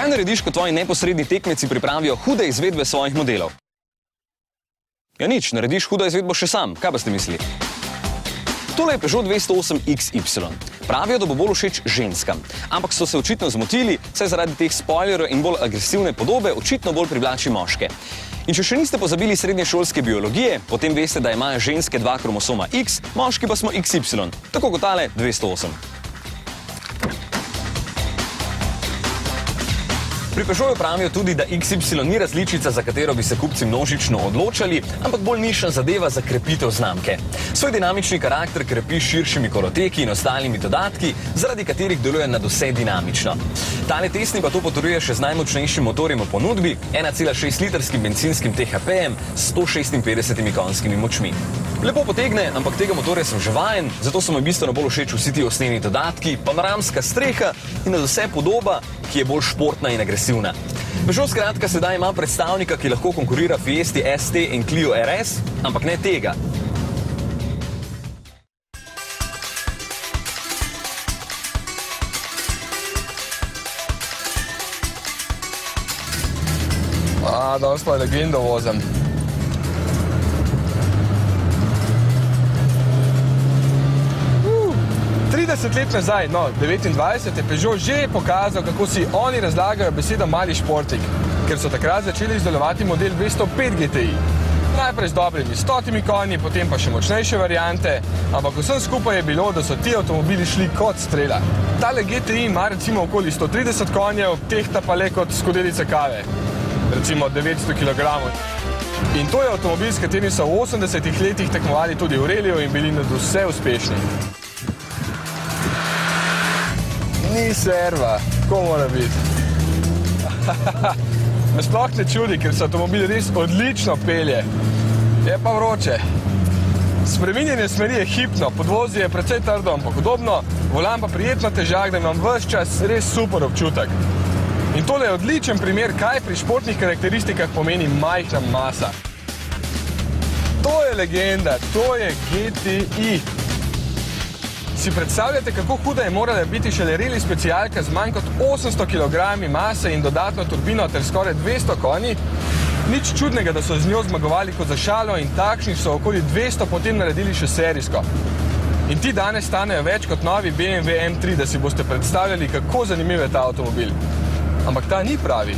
Kaj narediš, ko tvoji neposredni tekmeci pripravijo hude izvedbe svojih modelov? Ja nič, narediš hudo izvedbo še sam. Kaj pa ste mislili? Tole je Peugeot 208 XY. Pravijo, da bo bolj všeč ženskam. Ampak so se očitno zmotili, saj zaradi teh spoilerjev in bolj agresivne podobe očitno bolj privlači moške. In če še niste pozabili srednješolske biologije, potem veste, da imajo ženske 2 kromosoma X, moški pa smo XY. Tako kot tale 208. Pri Peugeotu pravijo tudi, da XY ni različica, za katero bi se kupci množično odločali, ampak bolj nišna zadeva za krepitev znamke. Svoj dinamični karakter krepi s širšimi koloteki in ostalimi dodatki, zaradi katerih deluje nadvse dinamično. Tale testni pa to potrjuje še z najmočnejšim motorjem v ponudbi, 1,6-litrskim bencinskim THP-jem s 156 konjskimi močmi. Lepo potegne, ampak tega motorja sem že vajen, zato so mi bistveno bolj všeč vsi ti osneni dodatki, panoramska streha in nadvse podoba, ki je bolj športna in agresivna. Peugeot skratka sedaj ima predstavnika, ki lahko konkurira Fiesti ST in Clio RS, ampak ne tega. Dosta legendo vozim. Let nazaj, 29, je Peugeot že pokazal, kako si oni razlagajo besedo mali športnik, ker so takrat začeli izdelovati model 205 GTI. Najprej z dobrimi 100 konji, potem pa še močnejše variante, ampak vsem skupaj je bilo, da so ti avtomobili šli kot strela. Tale GTI ima recimo okoli 130 konjev, tehta pa le kot skodelica kave, recimo 900 kg. In to je avtomobil, s katerim so v 80 letih tekmovali tudi v reliju in bili nadvse uspešni. Ni serva, ko mora biti. Me sploh ne čudi, ker se avtomobil res odlično pelje. Je pa vroče. Spreminjanje smeri je hipno, podvozje je precej trdo, ampak udobno, volan pa prijetno težak, da imam ves čas res super občutek. In tole je odličen primer, kaj pri športnih karakteristikah pomeni majhna masa. To je legenda, to je GTI. Si predstavljate, kako huda je morala biti šele reli specialka z manj kot 800 kg mase in dodatno turbino ter skoraj 200 konji? Nič čudnega, da so z njo zmagovali kot za šalo in takšnih so okoli 200 potem naredili še serijsko. In ti danes stanejo več kot novi BMW M3, da si boste predstavljali, kako zanimiv je ta avtomobil. Ampak ta ni pravi.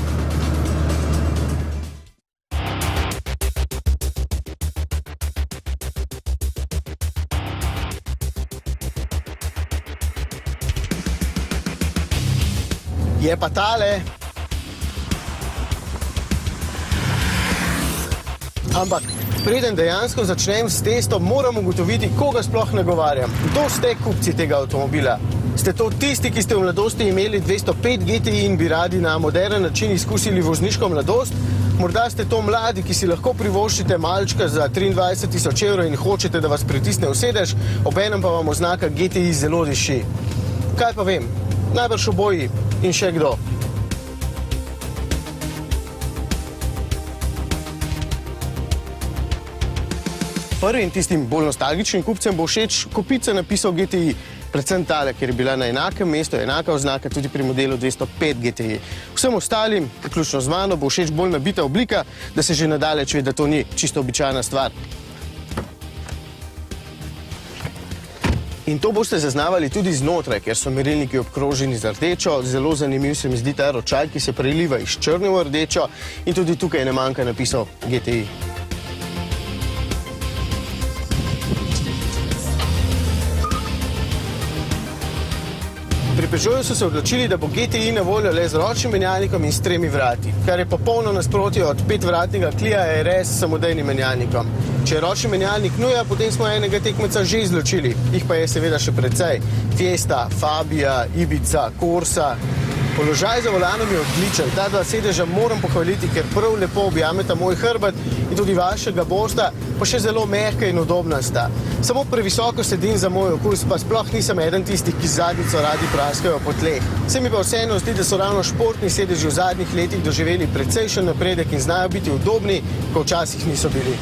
Je pa tale. Ampak preden dejansko začnem s testom, moram ugotoviti, koga sploh nagovarjam. Kdo ste kupci tega avtomobila? Ste to tisti, ki ste v mladosti imeli 205 GTI in bi radi na moderen način izkusili vozniško mladost? Morda ste to mladi, ki si lahko privoščite malčka za 23 000 € in hočete, da vas pritisne v sedež, obenem pa vam oznaka GTI zelo diši. Kaj pa vem? Najbrž oboji in še kdo. Prvim tistim bolj nostalgičnim kupcem bo všeč kopica napisov GTI, predvsem tale, ker je bila na enakem mestu, enaka oznaka tudi pri modelu 205 GTI. Vsem ostalim, vključno z mano, bo všeč bolj nabita oblika, da se že nadaleč ve, da to ni čisto običajna stvar. In to boste zaznavali tudi znotraj, ker so merilniki obkroženi z rdečo. Zelo zanimiv se mi zdi ta ročaj, ki se preliva iz črne v rdečo in tudi tukaj ne manjka napisov GTI. Pri Peugeotu so se odločili, da bo GTI na voljo le z ročnim menjalnikom in s 3 vrati, kar je popolno nasprotje od 5-vratnega Clio RS s samodejnim menjalnikom. Če je ročni menjalnik nuja, potem smo enega tekmeca že izločili, jih pa je seveda še precej. Fiesta, Fabia, Ibiza, Corsa. Položaj za volanom je odličen. Ta dva sedeža moram pohvaliti, ker prav lepo objameta moj hrbet in tudi vašega bosta, pa še zelo mehka in udobna sta. Samo previsoko sedim za moj okus, pa sploh nisem eden tistih, ki zadnjico radi praskajo po tleh. Se mi pa vseeno zdi, da so ravno športni sedeži v zadnjih letih doživeli precejšen napredek in znajo biti udobni, ko včasih niso bili.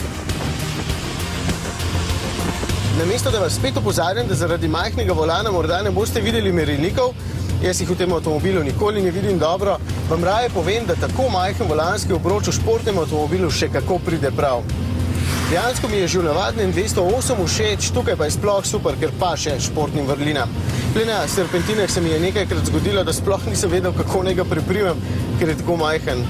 Namesto, da vas spet opozarjam, da zaradi majhnega volana morda ne boste videli merilnikov, jaz jih v tem avtomobilu nikoli ne vidim dobro, vam raje povem, da tako majhen volanski obroč v športnem avtomobilu še kako pride prav. Dejansko mi je že v navadnem 208 všeč, tukaj pa je sploh super, ker pa še športnim vrlinam. Na serpentinah se mi je nekajkrat zgodilo, da sploh nisem vedel, kako naj ga priprimem, ker je tako majhen.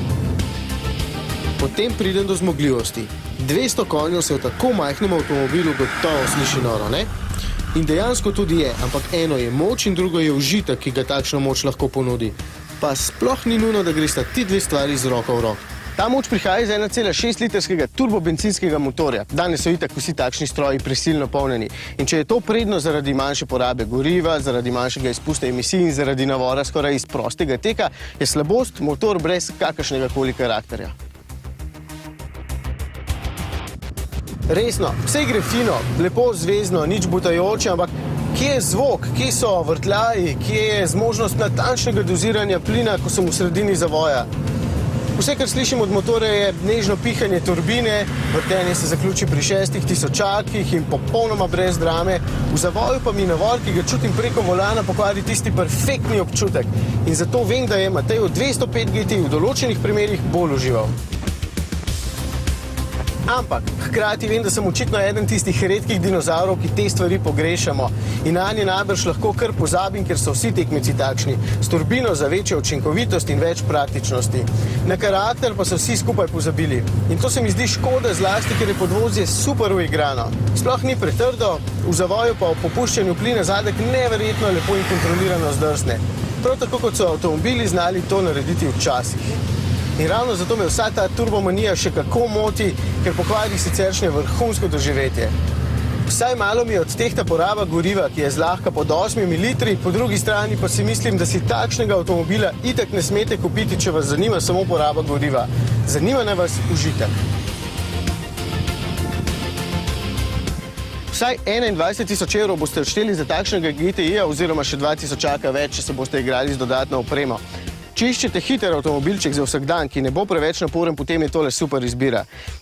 Potem pridem do zmogljivosti. 200 konjev se v tako majhnem avtomobilu gotovo sliši noro, ne? In dejansko tudi je, ampak eno je moč in drugo je užitek, ki ga takšna moč lahko ponudi. Pa sploh ni nujno, da gresta ti dve stvari z roko v roko. Ta moč prihaja iz 1,6 litrskega turbobencinskega motorja. Danes so itak vsi takšni stroji prisilno polnjeni. In če je to prednost zaradi manjše porabe goriva, zaradi manjšega izpusta emisij in zaradi navora skoraj iz prostega teka, je slabost motor brez kakršnega koli karakterja. Resno, vse gre fino, lepo zvezno, nič butajoče, ampak kje je zvok, kje so vrtljaji, kje je zmožnost natančnega doziranja plina, ko sem v sredini zavoja? Vse, kar slišim od motorja, je nežno pihanje turbine, vrtenje se zaključi pri 6000 in popolnoma brez drame. V zavoju pa mi navor, ki ga čutim preko volana, pokvari tisti perfektni občutek. In zato vem, da je Matej 205 GTI v določenih primerih bolj užival. Ampak hkrati vem, da sem očitno eden tistih redkih dinozavrov, ki te stvari pogrešamo. In nanje najbrž lahko kar pozabim, ker so vsi tekmeci takšni, s turbino za večjo učinkovitost in več praktičnosti. Na karakter pa so vsi skupaj pozabili. In to se mi zdi škoda zlasti, ker je podvozje super uigrano. Sploh ni pretrdo, v zavoju pa ob popuščanju plina zadek neverjetno lepo in kontrolirano zdrsne. Prav tako kot so avtomobili znali to narediti včasih. In ravno zato me vsa ta turbomanija še kako moti, ker pokvari siceršnje vrhunsko doživetje. Vsaj malo mi odtehta poraba goriva, ki je zlahka pod 8 litri, po drugi strani pa si mislim, da si takšnega avtomobila itak ne smete kupiti, če vas zanima samo poraba goriva. Zanima naj vas užitek. Vsaj 21 000 € boste odšteli za takšnega GTI-ja oziroma še 2000 več, če se boste igrali z dodatno opremo. Če iščete hiter avtomobilček za vsak dan, ki ne bo preveč naporen, potem je tole super izbira.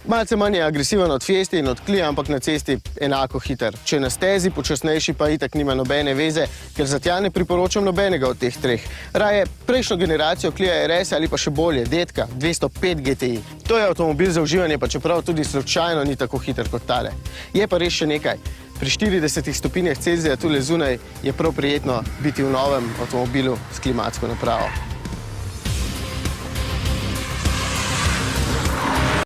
Malce manj je agresiven od Fieste in od Clio, ampak na cesti enako hiter. Če na stezi, počasnejši pa itak nima nobene veze, ker za tja ne priporočam nobenega od teh treh. Raje prejšnjo generacijo Clio RS ali pa še bolje, detka, 205 GTI. To je avtomobil za uživanje, pa čeprav tudi slučajno ni tako hiter kot tale. Je pa res še nekaj. Pri 40 stopinjah Celzija tule zunaj je prav prijetno biti v novem avtomobilu s klimatsko napravo.